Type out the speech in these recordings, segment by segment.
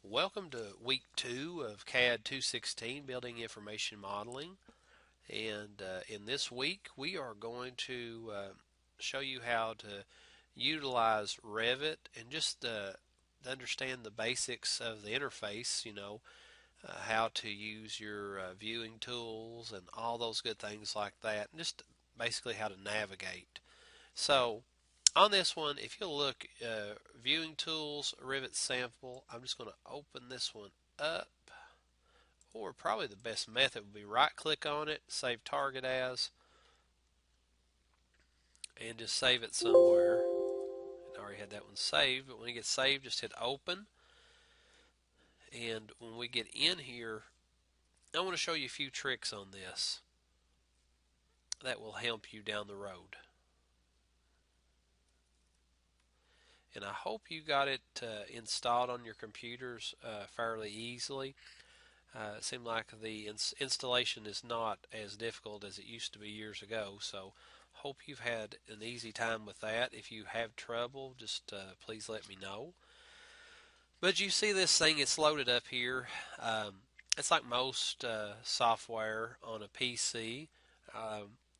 Welcome to week 2 of CAD 216 Building Information Modeling. And in this week, we are going to show you how to utilize Revit and just understand the basics of the interface, how to use your viewing tools and all those good things like that, and just basically how to navigate. So, on this one, if you look, viewing tools, Rivet sample, I'm just going to open this one up. Or probably the best method would be right click on it, save target as, and just save it somewhere. I already had that one saved, but when it gets saved, just hit open. And when we get in here, I want to show you a few tricks on this that will help you down the road. And I hope you got it installed on your computers fairly easily. It seemed like the installation is not as difficult as it used to be years ago, so hope you've had an easy time with that. If you have trouble, just please let me know. But you see this thing, it's loaded up here. It's like most software on a PC.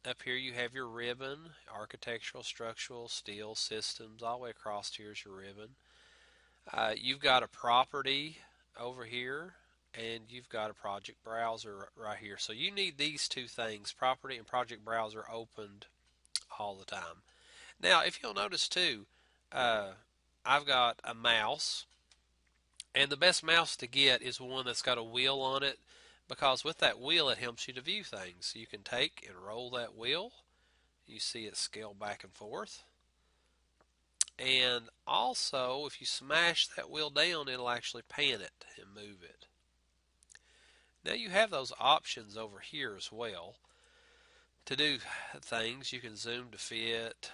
Up here you have your ribbon, architectural, structural, steel, systems, all the way across here is your ribbon. You've got a property over here, and you've got a project browser right here. So you need these two things, property and project browser, opened all the time. Now, if you'll notice too, I've got a mouse, and the best mouse to get is one that's got a wheel on it, because with that wheel it helps you to view things. So you can take and roll that wheel. You see it scale back and forth. And also, if you smash that wheel down, it'll actually pan it and move it. Now you have those options over here as well to do things. You can zoom to fit,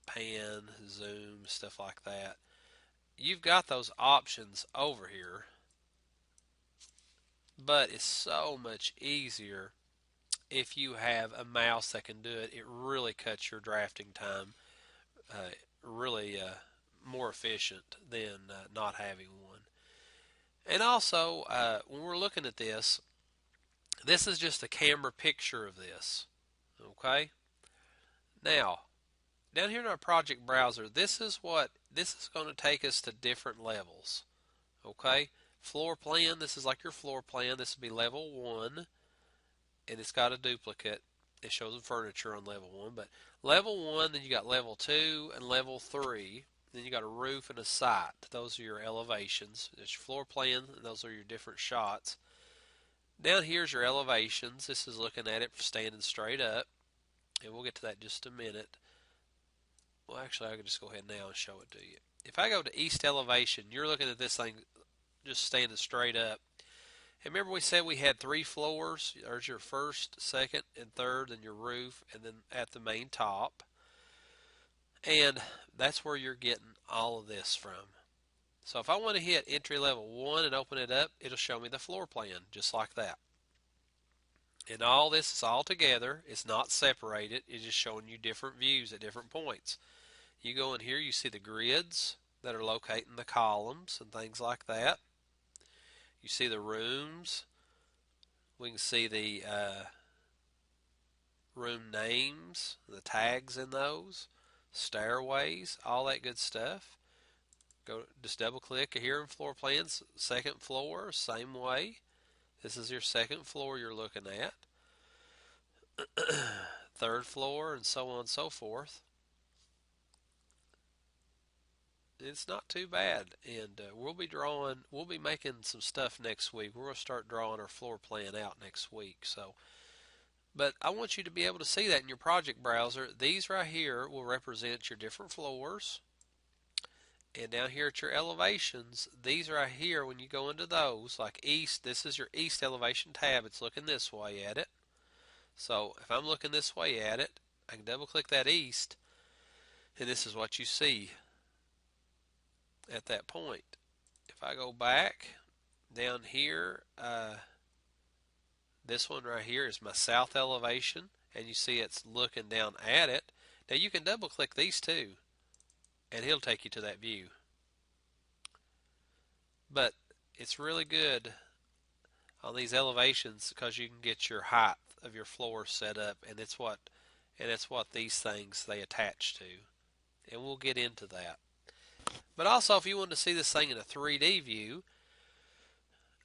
pan, zoom, stuff like that. You've got those options over here, but it's so much easier if you have a mouse that can do it. It really cuts your drafting time, really more efficient than not having one. And also, when we're looking at this, this is just a camera picture of this. Okay? Now, down here in our project browser, this is going to take us to different levels. Okay? Floor plan, this is like your floor plan. This would be level 1, and it's got a duplicate. It shows the furniture on level 1, but level 1, then you got level 2 and level 3. Then you got a roof and a site. Those are your elevations. There's your floor plan, and those are your different shots. Down here's your elevations. This is looking at it standing straight up, and we'll get to that in just a minute. Well, actually, I can just go ahead now and show it to you. If I go to east elevation, you're looking at this thing just standing straight up. And remember we said we had 3 floors. There's your first, second, and third, and your roof, and then at the main top. And that's where you're getting all of this from. So if I want to hit entry level 1 and open it up, it'll show me the floor plan just like that. And all this is all together. It's not separated. It's just showing you different views at different points. You go in here, you see the grids that are locating the columns and things like that. You see the rooms. We can see the room names, the tags in those, stairways, all that good stuff. Just double click here in floor plans. Second floor, same way. This is your second floor you're looking at. Third floor, and so on and so forth. It's not too bad, and we'll be making some stuff next week. We're going to start drawing our floor plan out next week. But I want you to be able to see that in your project browser. These right here will represent your different floors. And down here at your elevations, these right here, when you go into those, like east, this is your east elevation tab. It's looking this way at it. So if I'm looking this way at it, I can double click that east, and this is what you see at that point. If I go back down here, this one right here is my south elevation, and you see it's looking down at it. Now you can double click these two, and he'll take you to that view. But it's really good on these elevations because you can get your height of your floor set up, and it's what these things they attach to, and we'll get into that. But also, if you want to see this thing in a 3D view,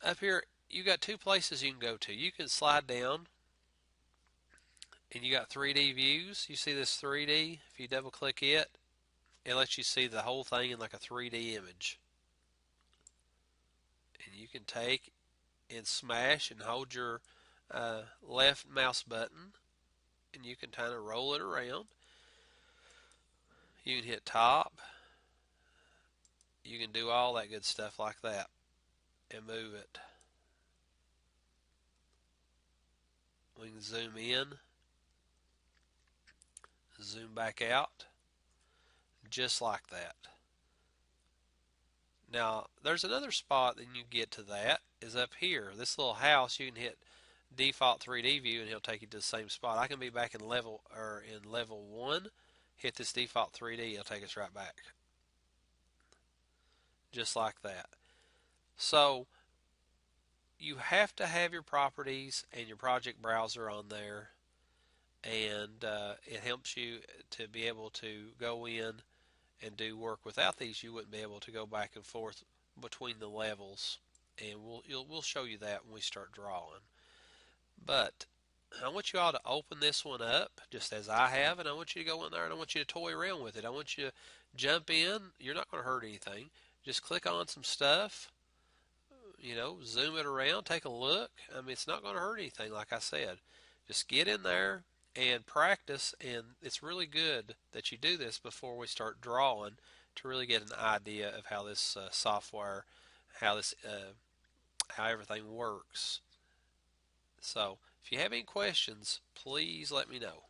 up here you got two places you can go to. You can slide down, and you got 3D views. You see this 3D? If you double click it, it lets you see the whole thing in like a 3D image. And you can take and smash and hold your left mouse button, and you can kind of roll it around. You can hit top. You can do all that good stuff like that and move it. We can zoom in, zoom back out, just like that. Now, there's another spot that you get to that is up here. This little house, you can hit default 3D view and he'll take you to the same spot. I can be back in level 1, hit this default 3D, it'll take us right back. Just like that. So, you have to have your properties and your project browser on there, and it helps you to be able to go in and do work. Without these, you wouldn't be able to go back and forth between the levels, and we'll show you that when we start drawing. But I want you all to open this one up just as I have, and I want you to go in there and I want you to toy around with it. I want you to jump in. You're not going to hurt anything. Just click on some stuff, zoom it around, take a look. I mean, it's not going to hurt anything, like I said. Just get in there and practice, and it's really good that you do this before we start drawing to really get an idea of how this software, how everything works. So, if you have any questions, please let me know.